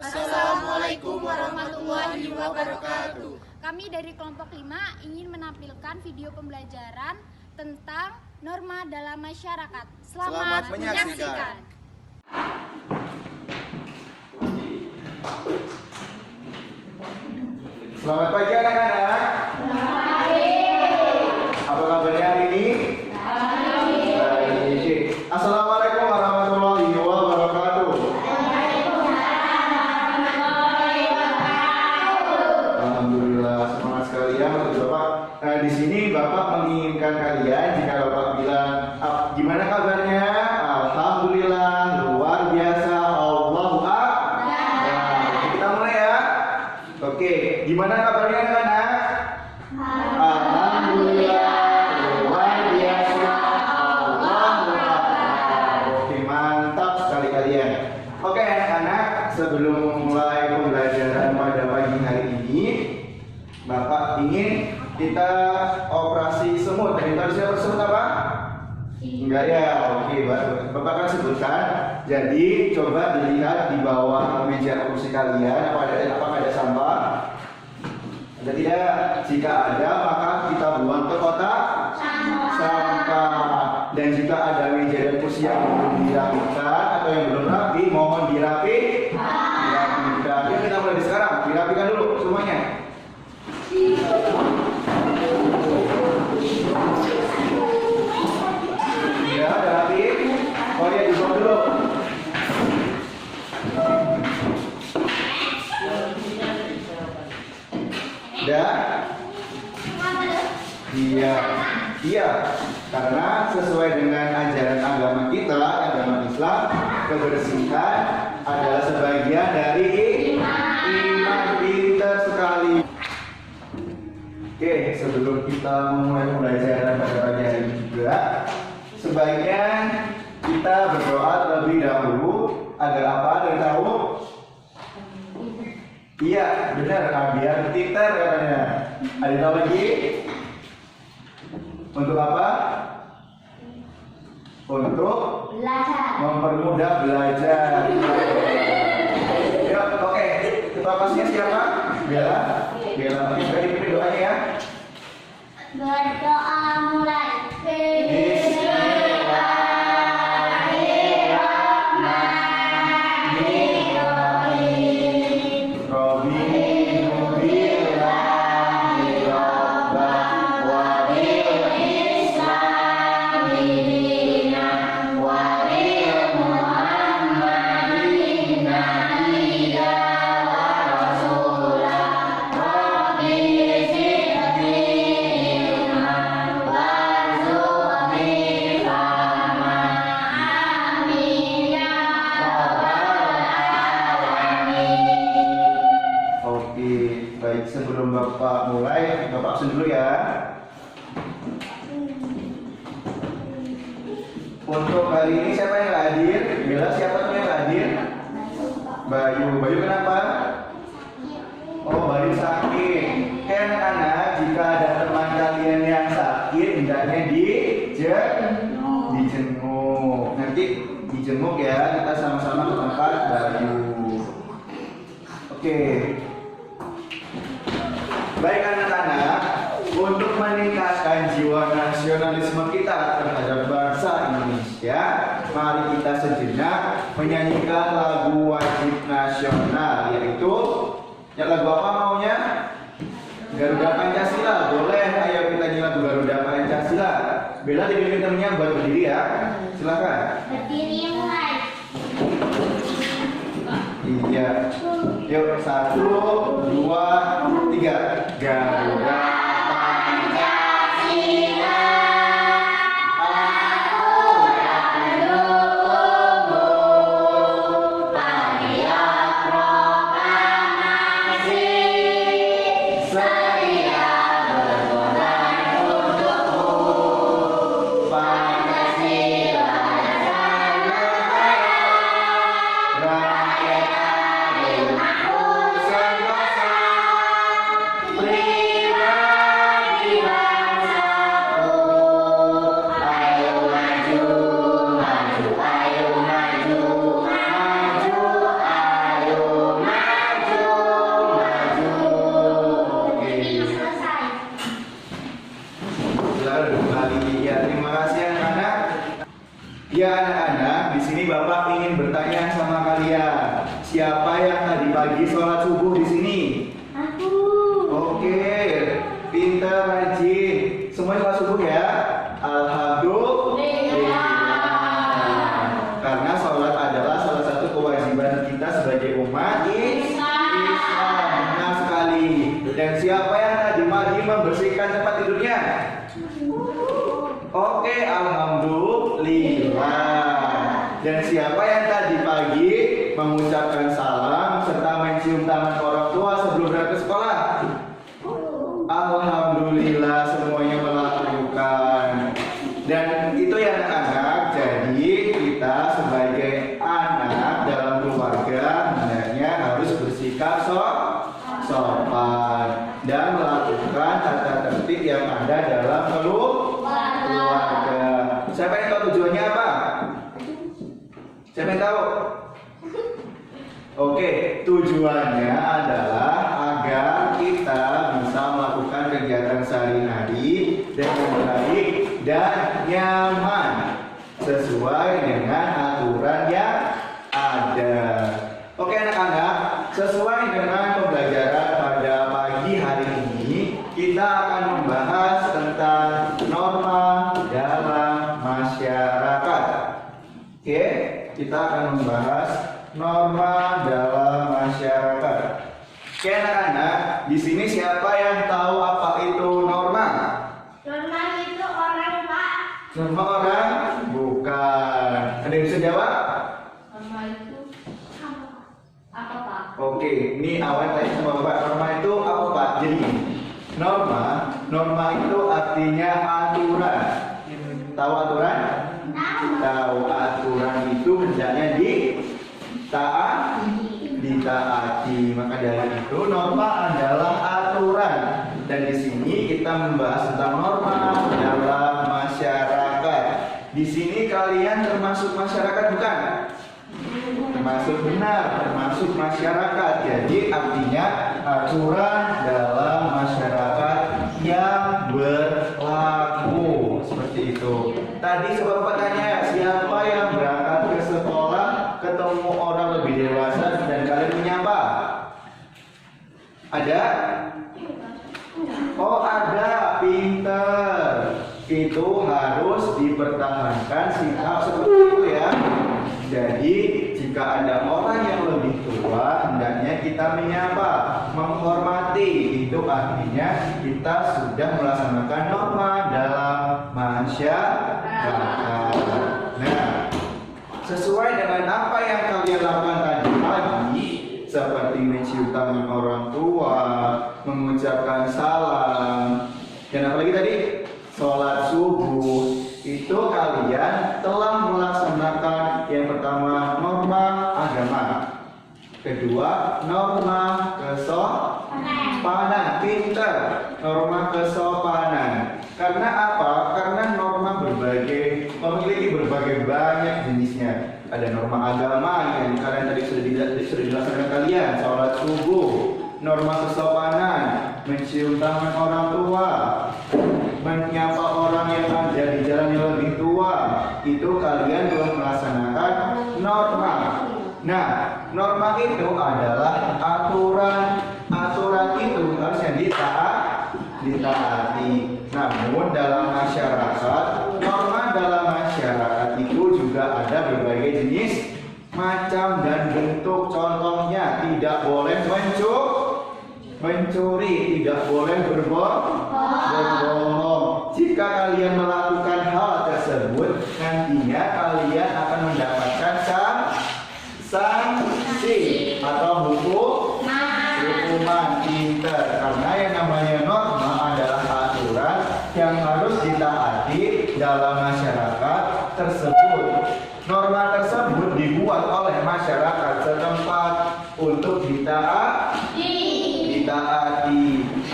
Assalamualaikum warahmatullahi wabarakatuh. Kami dari kelompok 5 ingin menampilkan video pembelajaran tentang norma dalam masyarakat. Selamat menyaksikan. Selamat pagi anak-anak. Selamat pagi. Apa kabarnya hari ini? Baik. Assalamualaikum warahmatullahi wabarakatuh. Alhamdulillah, semangat sekali ya Bapak. Nah, di sini Bapak menginginkan kalian jika Bapak bilang gimana kabarnya? Alhamdulillah, luar biasa, Allahu Akbar. Nah, kita mulai ya. Oke, gimana kabarnya anak-anak? Alhamdulillah, luar biasa, Allahu Akbar. Oke, mantap sekali kalian. Oke anak-anak, sebelum mulai pembelajaran pada pagi hari ini, Bapak ingin kita operasi semut. Tadi harusnya bersemut apa? Enggak ya, oke Bapak akan sebutkan. Jadi coba dilihat di bawah meja kursi kalian apakah ada sampah? Ada tidak? Jika ada maka kita buang ke kotak sampah. Dan jika ada meja dan kursi yang belum dirapikan atau yang belum rapi, mohon dirapikan. Yuk kita mulai sekarang, dirapikan dulu semuanya. Ya, udah rapi. Oh ya, dibuang dulu. Udah? Iya, karena sesuai dengan ajaran agama kita, agama Islam, kebersihan adalah sebagian dari iman. Pintar sekali. Oke, sebelum kita memulai pembelajaran pada pagi hari ini juga, sebaiknya kita berdoa terlebih dahulu agar apa? Agar tahu? Iya, benar. Biar pintar katanya. Ada tahu lagi? Untuk apa? Untuk Belajar. mempermudah belajar. Yuk, oke. Ketua kelasnya siapa? Bella. Oke, sudah dipimpin doanya ya. Berdoa mulai. Baik, sebelum Bapak mulai, Bapak absen dulu ya. Untuk hari ini siapa yang nggak hadir? Bella, siapa tuh yang nggak hadir? Bayu kenapa? Oh, Bayu sakit. Oke anak-anak, jika ada teman kalian yang sakit, hendaknya dijenguk. Nanti dijenguk ya, kita sama-sama ke tempat Bayu. Oke. Baik anak-anak, untuk meningkatkan jiwa nasionalisme kita terhadap bangsa Indonesia, mari kita sejenak menyanyikan lagu wajib nasional, yaitu lagu apa maunya? Garuda Pancasila. Boleh, ayo kita nyanyi lagu Garuda Pancasila. Bella dibimbing temennya buat berdiri ya. Silakan. Berdiri mulai. Iya. Yuk, 1, 2, 3. Garuda Pancasila, aku pendukungmu. Pariah proklamasi, sedia berkorban untukmu. Pancasila dan negara, rakyat adil makmur sentosa, prima siapa yang tadi pagi sholat subuh di sini? Aku. Oke, pinter, rajin. Semuanya sholat subuh ya? Alhamdulillah. Karena sholat adalah salah satu kewajiban kita sebagai umat Islam. Benar sekali. Dan siapa yang tadi pagi membersihkan tempat tidurnya? Oke, alhamdulillah. Dan siapa yang tadi pagi mengucapkan salam serta mencium tangan orang tua sebelum berangkat ke sekolah? Alhamdulillah, semuanya melakukan. Dan itu ya anak-anak. Jadi kita sebagai anak dalam keluarga hendaknya harus bersikap sopan dan melakukan tata tertib yang ada dalam keluarga. Siapa yang tahu tujuannya apa? Siapa yang tahu? Oke, tujuannya adalah agar kita bisa melakukan kegiatan sehari-hari dengan baik dan nyaman sesuai dengan aturan yang ada. Oke anak-anak, sesuai dengan pembelajaran pada pagi hari ini, kita akan membahas tentang norma dalam masyarakat. Oke, kita akan membahas norma dalam masyarakat. Oke anak-anak, di sini siapa yang tahu apa itu norma? Norma itu orang, Pak. Norma orang? Bukan. Ada yang bisa jawab? Norma itu apa, Pak? Oke, ini awal tanya sama Bapak. Norma itu apa Pak? Jadi norma itu artinya aturan. Tahu aturan? Tahu aturan itu hendaknya ditaati. Maka dari itu norma adalah aturan. Dan di sini kita membahas tentang norma dalam masyarakat. Di sini kalian termasuk masyarakat bukan? Termasuk, benar, termasuk masyarakat. Jadi artinya aturan dalam masyarakat yang berlaku. Seperti itu. Tadi sebab tanya, siapa yang berangkat ke sekolah ketemu orang lebih dewasa dan kalian menyapa? Ada? Oh ada, pinter. Itu harus dipertahankan sikap seperti itu ya. Jadi jika ada orang yang lebih tua, hendaknya kita menyapa, menghormati. Itu artinya kita sudah melaksanakan norma dalam masyarakat. Nah, sesuai dengan apa yang kalian lakukan tadi pagi, seperti mencium tangan orang tua, mengucapkan salam, dan apalagi tadi sholat subuh, itu kalian telah melaksanakan yang pertama norma agama, kedua norma kesopanan. Pinter, norma kesopanan. Karena apa? Karena norma memiliki berbagai banyak jenisnya. Ada norma agama yang kalian tadi sudah dijelaskan kalian, sholat subuh. Norma kesopanan, mencium tangan orang tua, menyapa orang yang ada di jalan yang lebih tua. Itu kalian belum melaksanakan norma. Nah, norma itu adalah aturan. Aturan itu harusnya ditaati. Namun dalam masyarakat, norma dalam masyarakat itu juga ada berbagai jenis, macam dan bentuk. Contohnya, tidak boleh mencuri, tidak boleh berbohong. Jika kalian melakukan hal tersebut, nantinya kalian akan mendapatkan sanksi atau hukuman. Pinter, karena yang namanya norma adalah aturan yang harus ditaati dalam masyarakat tersebut. Norma tersebut dibuat oleh masyarakat setempat untuk ditaati.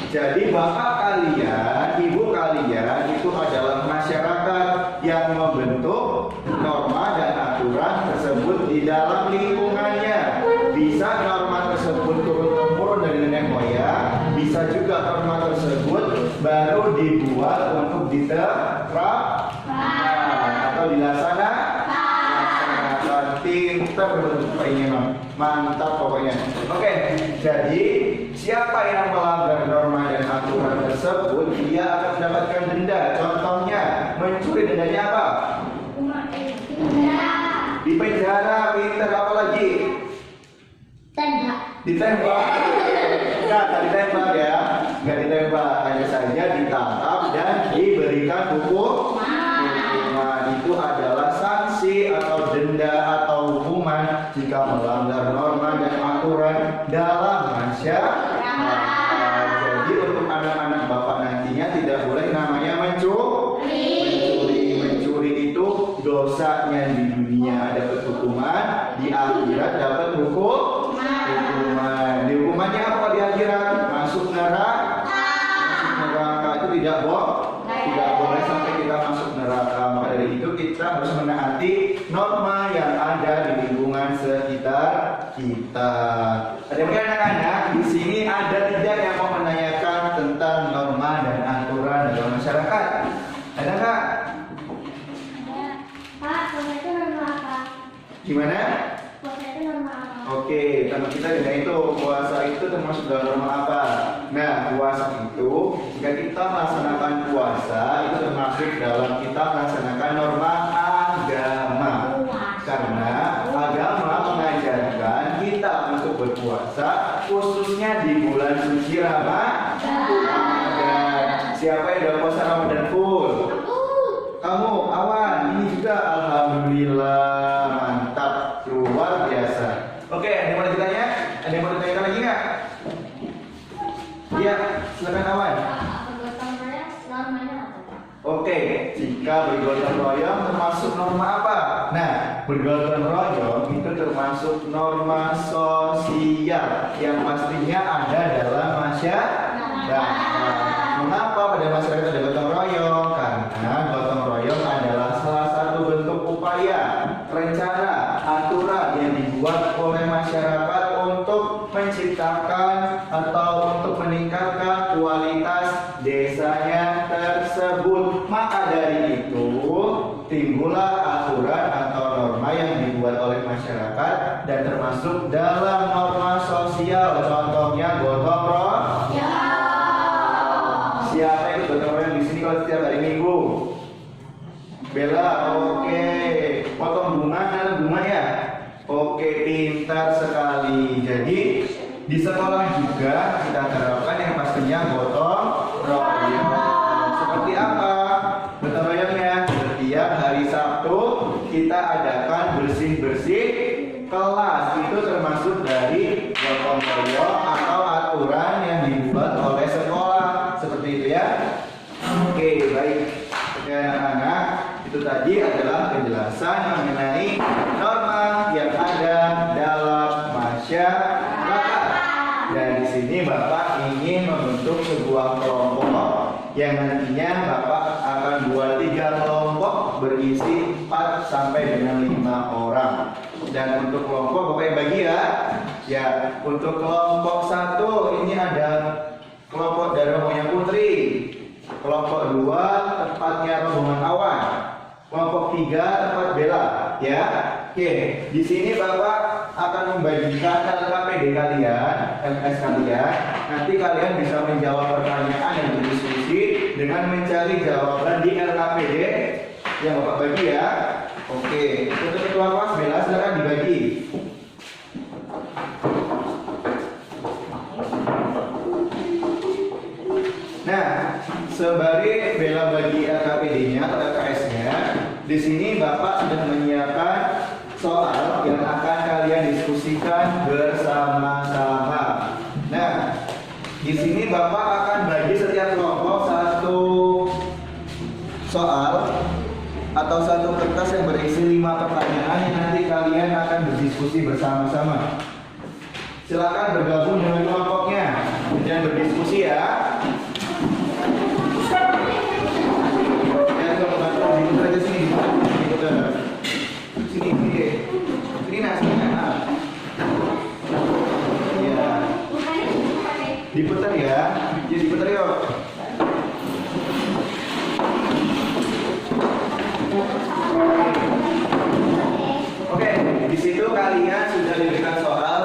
Jadi bapak kalian, ibu kalian itu adalah masyarakat yang membentuk norma dan aturan tersebut di dalam lingkungannya. Bisa norma tersebut turun-temurun dari nenek moyang, bisa juga norma tersebut baru dibuat untuk diterapkan atau dilaksanakan. Pinter, Pak Imam. Mantap pokoknya. Oke, jadi siapa yang melanggar norma dan aturan tersebut, dia akan mendapatkan denda. Contohnya, mencuri dendanya apa? Di penjara, pinter, apa lagi? Ditembak. Nggak ditembak ya. Nggak ditembak, hanya saja ditangkap dan diberikan hukuman. Itu adalah sanksi atau denda atau hukuman jika melanggar norma dan aturan dalam masyarakat. Jadi untuk anak-anak Bapak nantinya tidak boleh namanya mencuri. Mencuri itu dosanya di dunia dapat hukuman, di akhirat dapat hukuman. Di hukumannya apa di akhirat? Masuk neraka. Masuk neraka itu tidak boleh sampai kita masuk neraka. Maka dari itu kita harus menaati norma yang ada di lingkungan sekitar kita. Ada mungkin anak-anak di sini ada tidak yang mau menanyakan tentang norma dan aturan dalam masyarakat? Ada nggak? Pak, puasa itu norma apa? Gimana? Puasa itu norma apa? Oke, teman kita dengan itu puasa itu termasuk dalam norma apa? Nah, puasa itu jika kita melaksanakan puasa itu termasuk dalam kita melaksanakan norma agama. Karena agama mengajarkan kita untuk berpuasa khususnya di bulan suci Ramadan. Siapa yang udah puasa Ramadan full? Kamu, Awan, ini juga alhamdulillah, mantap, luar biasa. Oke, ada yang mau ditanya? Ada yang mau ditanyakan lagi nggak? Iya, silakan Awan. Bergotong royong normanya apa? Oke, jika bergotong royong termasuk norma apa? Nah, bergotong royong itu termasuk norma sosial yang pastinya ada dalam masyarakat. Mengapa pada masyarakat ada gotong royong? Karena gotong royong adalah salah satu bentuk upaya, rencana, aturan yang dibuat oleh masyarakat untuk menciptakan atau untuk meningkatkan kualitas desanya tersebut. Maka dari itu timbullah aturan atau norma yang dibuat oleh masyarakat dan termasuk dalam norma sosial. Contohnya gotong royong. Siapa yang gotong royong di sini kalau setiap hari Minggu? Bella, oke. Potong bunga, ada bunga ya? Oke, pintar sekali. Jadi di sekolah juga kita terapkan yang pastinya gotong royong. Seperti apa gotong royongnya? Setiap hari Sabtu kita adakan bersih-bersih kelas. Itu termasuk dari gotong royong atau aturan yang dibuat oleh sekolah. Seperti itu ya. Oke, baik. Oke, anak-anak, itu tadi adalah penjelasan mengenai norma yang ada dalam masyarakat. Dan di sini Bapak ingin membentuk sebuah kelompok yang nantinya Bapak akan buat 3 kelompok berisi 4 sampai dengan 5 orang. Dan untuk kelompok Bapak bagi ya. Ya, untuk kelompok 1 ini ada kelompok dari rombongan Putri. Kelompok 2 tempatnya rombongan Awan. Kelompok 3 tempat Bella, ya. Oke, di sini Bapak akan membagikan LKPD kalian, LS kalian. Nanti kalian bisa menjawab pertanyaan yang berdiskusi dengan mencari jawaban di LKPD yang Bapak bagi ya. Oke, untuk ketua kelas Bella silakan dibagi. Nah, sembari Bella bagi LKPD-nya atau LKS-nya, di sini Bapak sudah menyiapkan soal yang akan kalian diskusikan bersama-sama. Nah, di sini Bapak akan bagi setiap kelompok 1 soal atau 1 kertas yang berisi 5 pertanyaan yang nanti kalian akan berdiskusi bersama-sama. Silakan bergabung dengan kelompoknya dan berdiskusi ya. Diputar ya, jadi diputar yuk. Oke, di situ kalian sudah diberikan soal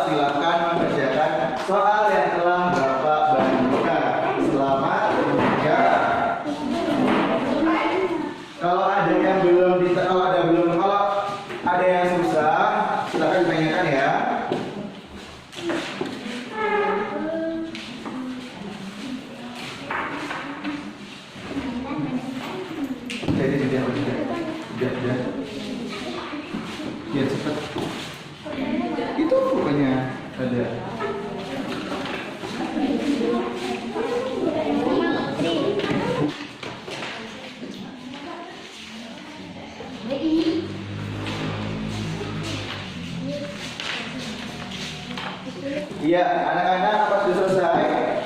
Iya, anak-anak apa sudah selesai?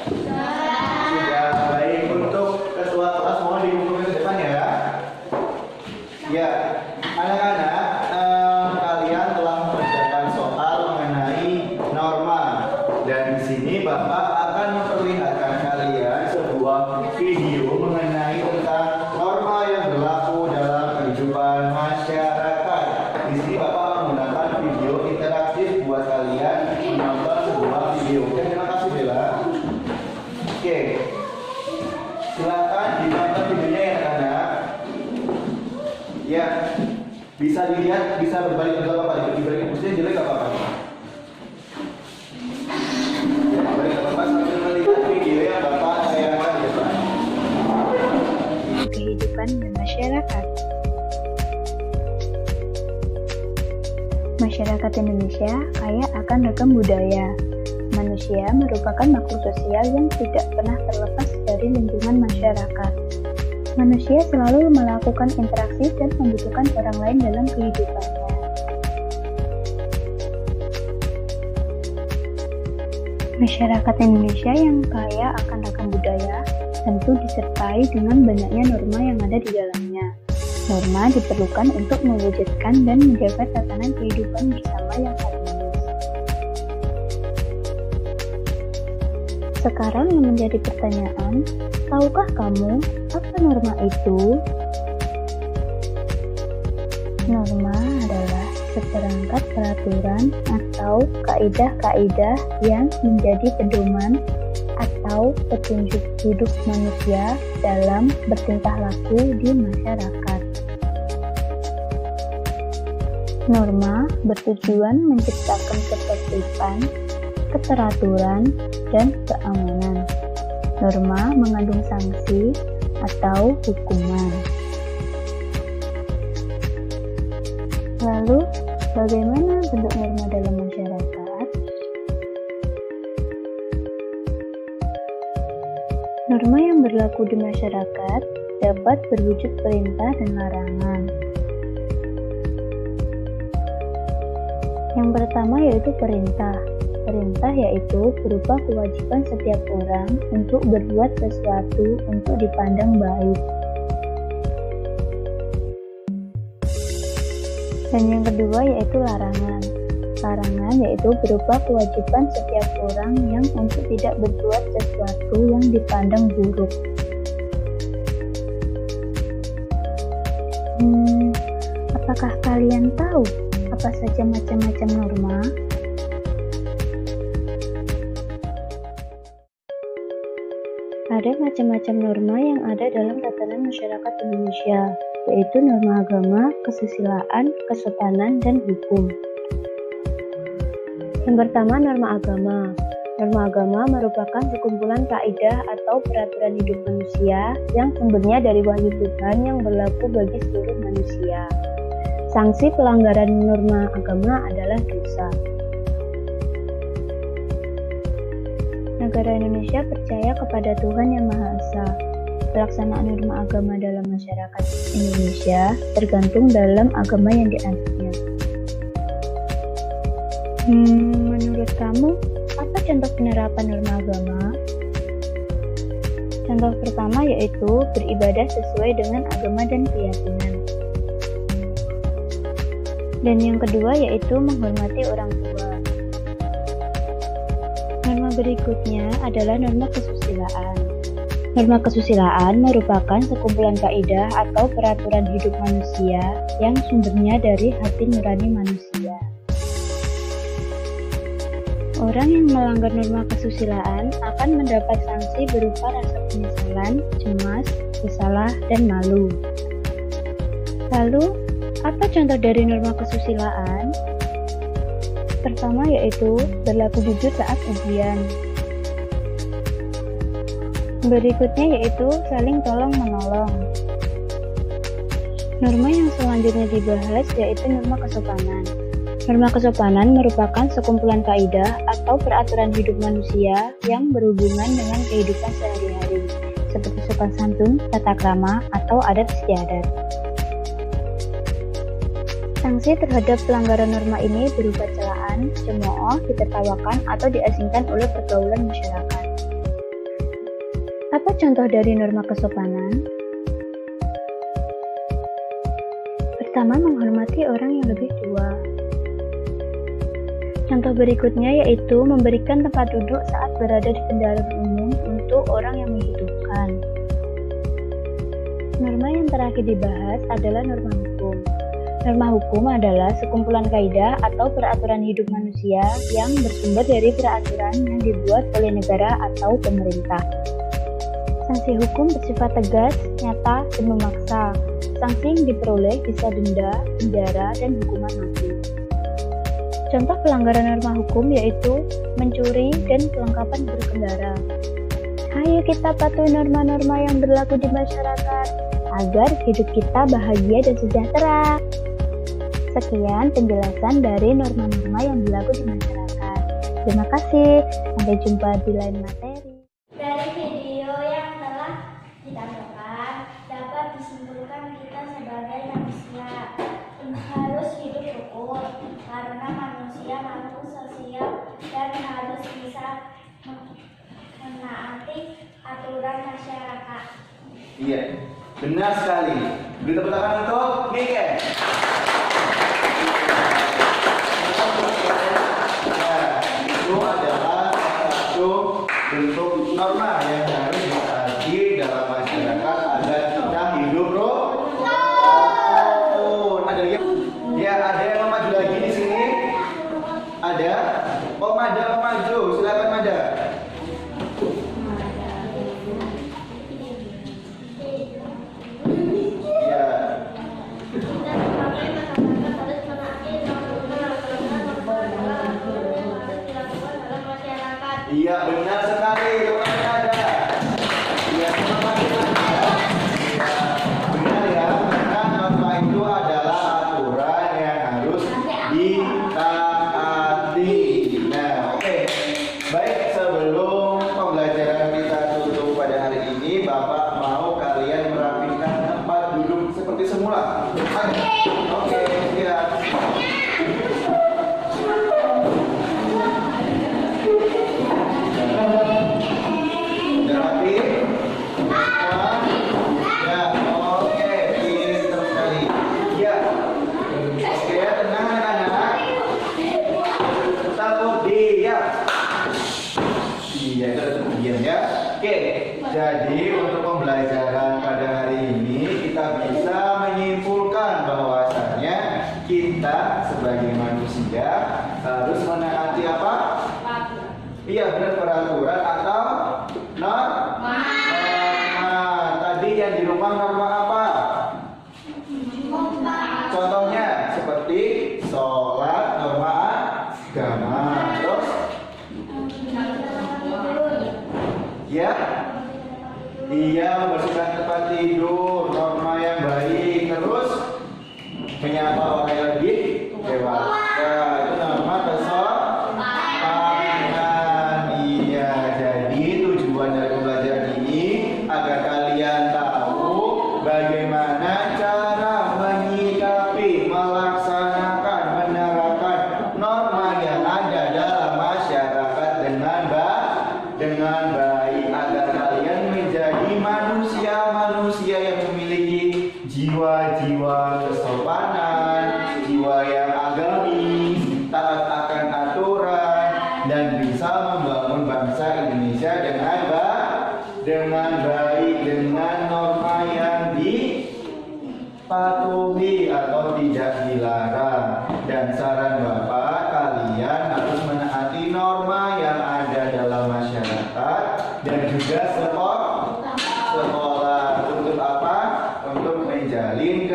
Sudah. Baik, untuk ketua kelas mohon dikumpulkan ke depan ya. Ya, anak-anak, kalian telah mengerjakan soal mengenai norma. Dan di sini Bapak akan memperlihatkan kalian sebuah video mengenai tentang norma yang berlaku dalam kehidupan masyarakat. Di sini Bapak menggunakan video interaktif buat kalian menonton sebuah video. Oke, terima kasih Bella. Oke, silakan ditonton videonya ya anak-anak. Ya, bisa dilihat, bisa berbalik juga Bapak. Dibalik kursinya jelek gak apa-apa. Ya, berbalik gak apa-apa sambil melihat video yang Bapak tayangkan di depan. Kehidupan bermasyarakat. Masyarakat Indonesia kaya akan ragam budaya. Manusia merupakan makhluk sosial yang tidak pernah terlepas dari lingkungan masyarakat. Manusia selalu melakukan interaksi dan membutuhkan orang lain dalam kehidupannya. Masyarakat Indonesia yang kaya akan ragam budaya tentu disertai dengan banyaknya norma yang ada di dalamnya. Norma diperlukan untuk mewujudkan dan menjaga tatanan kehidupan bersama yang harmonis. Sekarang yang menjadi pertanyaan, tahukah kamu apa norma itu? Norma adalah seperangkat peraturan atau kaidah-kaidah yang menjadi pedoman atau petunjuk hidup manusia dalam bertingkah laku di masyarakat. Norma bertujuan menciptakan ketertiban, keteraturan, dan keamanan. Norma mengandung sanksi atau hukuman. Lalu, bagaimana bentuk norma dalam masyarakat? Norma yang berlaku di masyarakat dapat berwujud perintah dan larangan. Yang pertama yaitu perintah. Perintah yaitu berupa kewajiban setiap orang untuk berbuat sesuatu untuk dipandang baik. Dan yang kedua yaitu larangan. Larangan yaitu berupa kewajiban setiap orang yang untuk tidak berbuat sesuatu yang dipandang buruk. Apakah kalian tahu apa saja macam-macam norma? Ada macam-macam norma yang ada dalam tatanan masyarakat Indonesia, yaitu norma agama, kesusilaan, kesopanan, dan hukum. Yang pertama, norma agama. Norma agama merupakan sekumpulan kaidah atau peraturan hidup manusia yang sumbernya dari wahyu Tuhan yang berlaku bagi seluruh manusia. Sanksi pelanggaran norma agama adalah dosa. Negara Indonesia percaya kepada Tuhan Yang Maha Esa. Pelaksanaan norma agama dalam masyarakat Indonesia tergantung dalam agama yang dianutnya. Menurut kamu, apa contoh penerapan norma agama? Contoh pertama yaitu beribadah sesuai dengan agama dan keyakinan. Dan yang kedua yaitu menghormati orang tua. Norma berikutnya adalah norma kesusilaan. Norma kesusilaan merupakan sekumpulan kaidah atau peraturan hidup manusia yang sumbernya dari hati nurani manusia. Orang yang melanggar norma kesusilaan akan mendapat sanksi berupa rasa penyesalan, cemas, bersalah, dan malu. Lalu, apa contoh dari norma kesusilaan? Pertama yaitu berlaku jujur saat ujian. Berikutnya yaitu saling tolong-menolong. Norma yang selanjutnya dibahas yaitu norma kesopanan. Norma kesopanan merupakan sekumpulan kaidah atau peraturan hidup manusia yang berhubungan dengan kehidupan sehari-hari, seperti sopan santun, tata krama, atau adat istiadat. Sanksi terhadap pelanggaran norma ini berupa celaan, cemooh, ditertawakan, atau diasingkan oleh pergaulan masyarakat. Apa contoh dari norma kesopanan? Pertama, menghormati orang yang lebih tua. Contoh berikutnya yaitu memberikan tempat duduk saat berada di kendaraan umum untuk orang yang membutuhkan. Norma yang terakhir dibahas adalah norma hukum. Norma hukum adalah sekumpulan kaidah atau peraturan hidup manusia yang bersumber dari peraturan yang dibuat oleh negara atau pemerintah. Sanksi hukum bersifat tegas, nyata, dan memaksa. Sanksi yang diperoleh bisa denda, penjara, dan hukuman mati. Contoh pelanggaran norma hukum yaitu mencuri dan kelengkapan berkendara. Ayo kita patuhi norma-norma yang berlaku di masyarakat agar hidup kita bahagia dan sejahtera. Sekian penjelasan dari norma-norma yang berlaku di masyarakat. Terima kasih. Sampai jumpa di lain materi. Dari video yang telah ditonton dapat disimpulkan kita sebagai manusia harus hidup rukun karena manusia makhluk sosial dan harus bisa menaati aturan masyarakat. Iya, benar sekali. Beri tepuk tangan untuk Nike. Nah, itu adalah satu bentuk norma yang harus ditaati dalam masyarakat agar kita hidup rukun. Ada lagi? Ya, ada yang mau maju lagi di sini? Ada? Oh, maju. Silakan maju. Iya, benar sekali. Teman-teman ada. Iya, teman-teman ada. Iya, benar ya. Karena norma itu adalah aturan yang harus ditaati. Nah, oke. Baik, sebelum pembelajaran kita tutup pada hari ini, Bapak mau kalian merapikan tempat duduk seperti semula. Oke, siap. Jadi untuk pembelajaran pada hari ini kita bisa menyimpulkan bahwasanya kita sebagai manusia harus menaati apa? Iya, benar, peraturan atau norma. Tadi yang di rumah norma apa? Contohnya seperti sholat, norma agama. Terus ya, iya, membersihkan tempat tidur, norma yang baik. Terus menyapa orang yang lebih dewasa, itu norma kesopanan. Iya, jadi tujuan dari pembelajaran ini agar kalian tahu bagaimana cara menyikapi, melaksanakan, menerapkan norma yang ada dalam masyarakat dengan baik agar kalian menjadi manusia yang memiliki jiwa-jiwa kesopanan, jiwa yang agamis, taat akan aturan, dan bisa membangun bangsa Indonesia dengan baik, dengan norma yang dipatuhi atau tidak dilarang. Dan saran Bapak, kalian harus menaati norma yang ada dalam masyarakat dan juga sekolah. Untuk apa? Untuk menjalin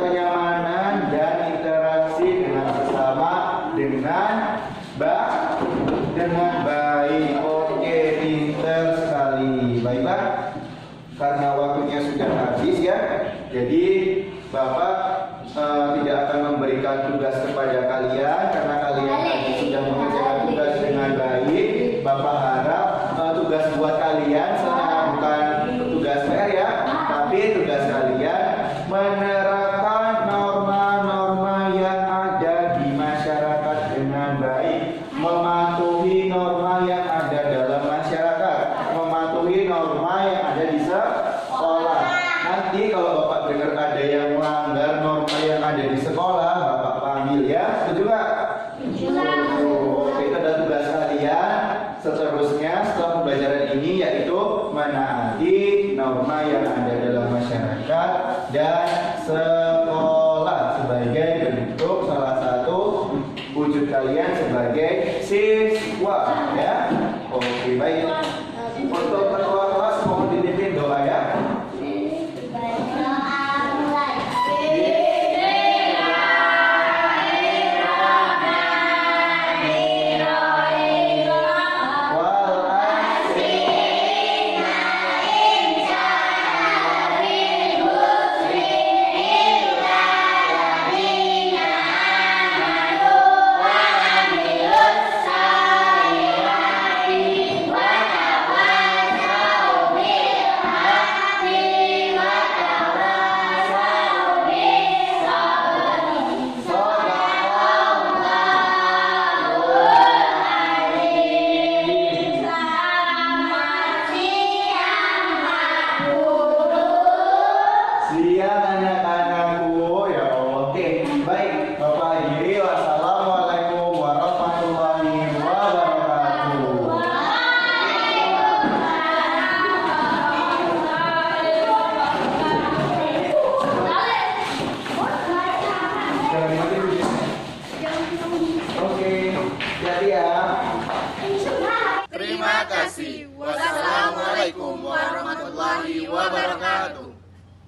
kenyamanan dan interaksi dengan sesama dengan baik. Oke, pinter sekali. Baiklah, karena waktunya sudah habis ya, jadi Bapak tidak akan memberikan tugas kepada kalian. Bapak harap tugas buat kalian bukan tugas PR ya, tapi tugas kalian menerapkan norma-norma yang ada di masyarakat dengan baik, mematuhi norma yang ada dalam masyarakat, mematuhi norma yang ada di sekolah. Nanti kalau Bapak dengar ada yang melanggar norma yang ada di sekolah, Bapak panggil ya. Setuju nggak? Oke, itu adalah tugas kalian seterusnya setelah pembelajaran ini, yaitu menaati norma yang ada dalam masyarakat dan sekolah sebagai bentuk salah satu wujud kalian sebagai siswa ya. Oke, baik.